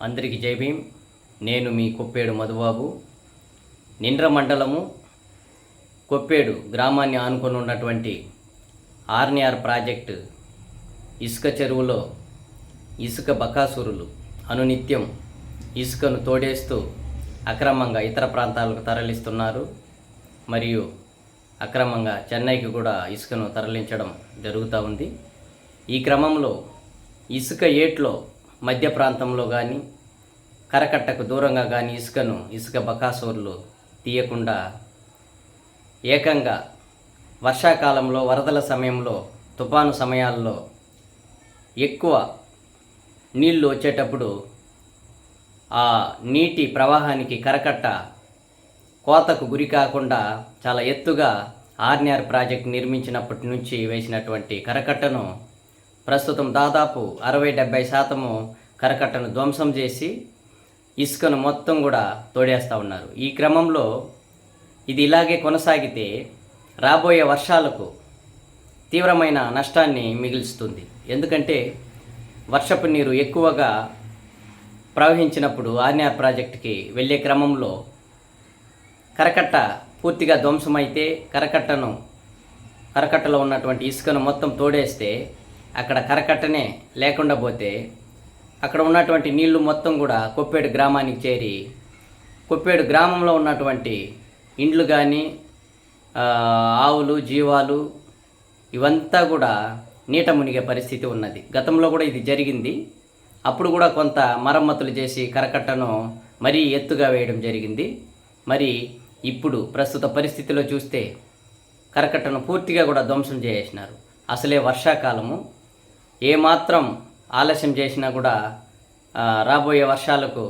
అందరికీ జై భీమ్. నేను మీ కొప్పేడు మధుబాబు. నిండ్ర మండలము కొప్పేడు గ్రామాన్ని ఆనుకొని ఉన్నటువంటి ఆర్నిఆర్ ప్రాజెక్టు ఇసుక చెరువులో ఇసుక బకాసురులు అనునిత్యం ఇసుకను తోడేస్తూ అక్రమంగా ఇతర ప్రాంతాలకు తరలిస్తున్నారు. మరియు అక్రమంగా చెన్నైకి కూడా ఇసుకను తరలించడం జరుగుతూ ఉంది. ఈ క్రమంలో ఇసుక ఏట్లో మధ్య ప్రాంతంలో కానీ కరకట్టకు దూరంగా కానీ ఇసుక బకాసూర్లు తీయకుండా ఏకంగా వర్షాకాలంలో వరదల సమయంలో తుఫాను సమయాల్లో ఎక్కువ నీళ్లు వచ్చేటప్పుడు ఆ నీటి ప్రవాహానికి కరకట్ట కోతకు గురి కాకుండా చాలా ఎత్తుగా ఆర్నిఆర్ ప్రాజెక్ట్ నిర్మించినప్పటి నుంచి వేసినటువంటి కరకట్టను ప్రస్తుతం దాదాపు 60-70% కరకట్టను ధ్వంసం చేసి ఇసుకను మొత్తం కూడా తోడేస్తూ ఉన్నారు. ఈ క్రమంలో ఇది ఇలాగే కొనసాగితే రాబోయే వర్షాలకు తీవ్రమైన నష్టాన్ని మిగులుస్తుంది. ఎందుకంటే వర్షపు నీరు ఎక్కువగా ప్రవహించినప్పుడు ఆర్నిఆర్ ప్రాజెక్టుకి వెళ్ళే క్రమంలో కరకట్ట పూర్తిగా ధ్వంసమైతే కరకట్టలో ఉన్నటువంటి ఇసుకను మొత్తం తోడేస్తే అక్కడ కరకట్టనే లేకుండా పోతే అక్కడ ఉన్నటువంటి నీళ్లు మొత్తం కూడా కొప్పేడు గ్రామానికి చేరి కొప్పేడు గ్రామంలో ఉన్నటువంటి ఇండ్లు కానీ ఆవులు జీవాలు ఇవంతా కూడా నీట మునిగే పరిస్థితి ఉన్నది. గతంలో కూడా ఇది జరిగింది. అప్పుడు కూడా కొంత మరమ్మతులు చేసి కరకట్టను మరీ ఎత్తుగా వేయడం జరిగింది. మరి ఇప్పుడు ప్రస్తుత పరిస్థితిలో చూస్తే కరకట్టను పూర్తిగా కూడా ధ్వంసం చేసేసినారు. అసలే వర్షాకాలము, ఏమాత్రం ఆలస్యం చేసినా కూడా రాబోయే వర్షాలకు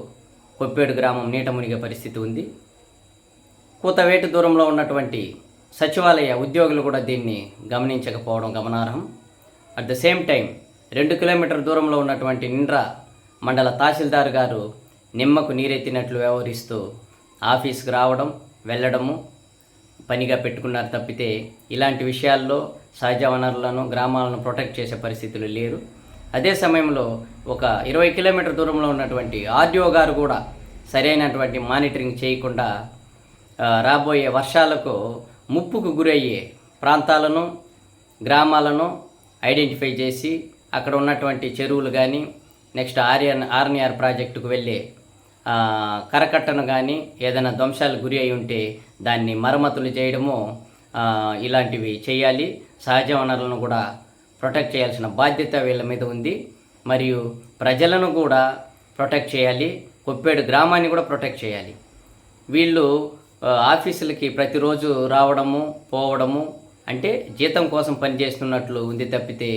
కొప్పేడు గ్రామం నీట మునిగే పరిస్థితి ఉంది. కూతవేటు దూరంలో ఉన్నటువంటి సచివాలయ ఉద్యోగులు కూడా దీన్ని గమనించకపోవడం గమనార్హం. At the same time 2 kilometre దూరంలో ఉన్నటువంటి నిండ్ర మండల తహసీల్దార్ గారు నిమ్మకు నీరెత్తినట్లు వ్యవహరిస్తూ ఆఫీస్కి రావడం వెళ్ళడము పనిగా పెట్టుకున్నారు తప్పితే ఇలాంటి విషయాల్లో సహజ వనరులను గ్రామాలను ప్రొటెక్ట్ చేసే పరిస్థితులు లేరు. అదే సమయంలో ఒక 20 కిలోమీటర్ దూరంలో ఉన్నటువంటి ఆర్డీఓ గారు కూడా సరైనటువంటి మానిటరింగ్ చేయకుండా రాబోయే వర్షాలకు ముప్పుకు గురయ్యే ప్రాంతాలను గ్రామాలను ఐడెంటిఫై చేసి అక్కడ ఉన్నటువంటి చెరువులు కానీ నెక్స్ట్ ఆర్నిఆర్ ప్రాజెక్టుకు వెళ్ళే కరకట్టను కానీ ఏదైనా ధ్వంసాలకు గురి అయి ఉంటే దాన్ని మరమ్మతులు చేయడము ఇలాంటివి చేయాలి. సహజ వనరులను కూడా ప్రొటెక్ట్ చేయాల్సిన బాధ్యత వీళ్ళ మీద ఉంది. మరియు ప్రజలను కూడా ప్రొటెక్ట్ చేయాలి, కొప్పేడు గ్రామాన్ని కూడా ప్రొటెక్ట్ చేయాలి. వీళ్ళు ఆఫీసులకి ప్రతిరోజు రావడము పోవడము అంటే జీతం కోసం పనిచేస్తున్నట్లు ఉంది తప్పితే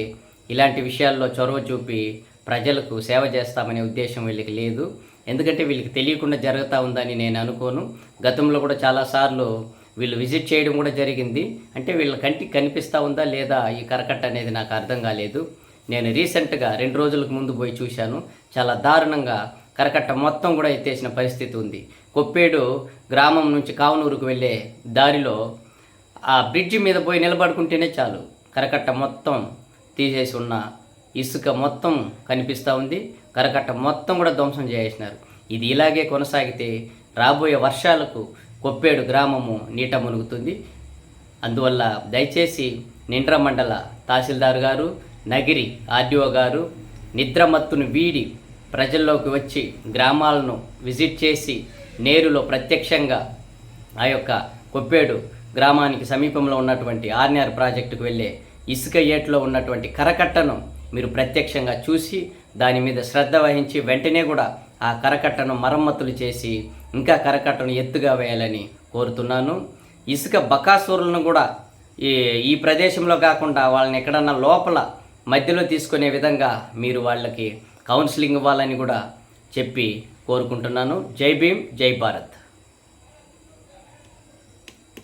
ఇలాంటి విషయాల్లో చొరవ చూపి ప్రజలకు సేవ చేస్తామనే ఉద్దేశం వీళ్ళకి లేదు. ఎందుకంటే వీళ్ళకి తెలియకుండా జరుగుతూ ఉందని నేను అనుకోను. గతంలో కూడా చాలాసార్లు వీళ్ళు విజిట్ చేయడం కూడా జరిగింది. అంటే వీళ్ళ కంటికి కనిపిస్తూ ఉందా లేదా ఈ కరకట్ట అనేది నాకు అర్థం కాలేదు. నేను రీసెంట్గా 2 రోజులకు ముందు పోయి చూశాను. చాలా దారుణంగా కరకట్ట మొత్తం కూడా ఎత్తేసిన పరిస్థితి ఉంది. కొప్పేడు గ్రామం నుంచి కావనూరుకు వెళ్ళే దారిలో ఆ బ్రిడ్జి మీద పోయి నిలబడుకుంటేనే చాలు కరకట్ట మొత్తం తీసేసి ఉన్న ఇసుక మొత్తం కనిపిస్తూ ఉంది. కరకట్ట మొత్తం కూడా ధ్వంసం చేసేసినారు. ఇది ఇలాగే కొనసాగితే రాబోయే వర్షాలకు కొప్పేడు గ్రామము నీట మునుగుతుంది. అందువల్ల దయచేసి నిండ్ర మండల తహసీల్దార్ గారు, నగిరి ఆర్డీఓ గారు నిద్రమత్తును వీడి ప్రజల్లోకి వచ్చి గ్రామాలను విజిట్ చేసి నేరులో ప్రత్యక్షంగా ఆ యొక్క కొప్పేడు గ్రామానికి సమీపంలో ఉన్నటువంటి ఆర్నిఆర్ ప్రాజెక్టుకు వెళ్ళే ఇసుక ఏట్లో ఉన్నటువంటి కరకట్టను మీరు ప్రత్యక్షంగా చూసి దాని మీద శ్రద్ధ వహించి వెంటనే కూడా ఆ కరకట్టను మరమ్మతులు చేసి ఇంకా కరకట్టను ఎత్తుగా వేయాలని కోరుతున్నాను. ఇసుక బకాసూరులను కూడా ఈ ప్రదేశంలో కాకుండా వాళ్ళని ఎక్కడన్నా లోపల మధ్యలో తీసుకునే విధంగా మీరు వాళ్ళకి కౌన్సిలింగ్ ఇవ్వాలని కూడా చెప్పి కోరుకుంటున్నాను. జై భీమ్, జై భారత్.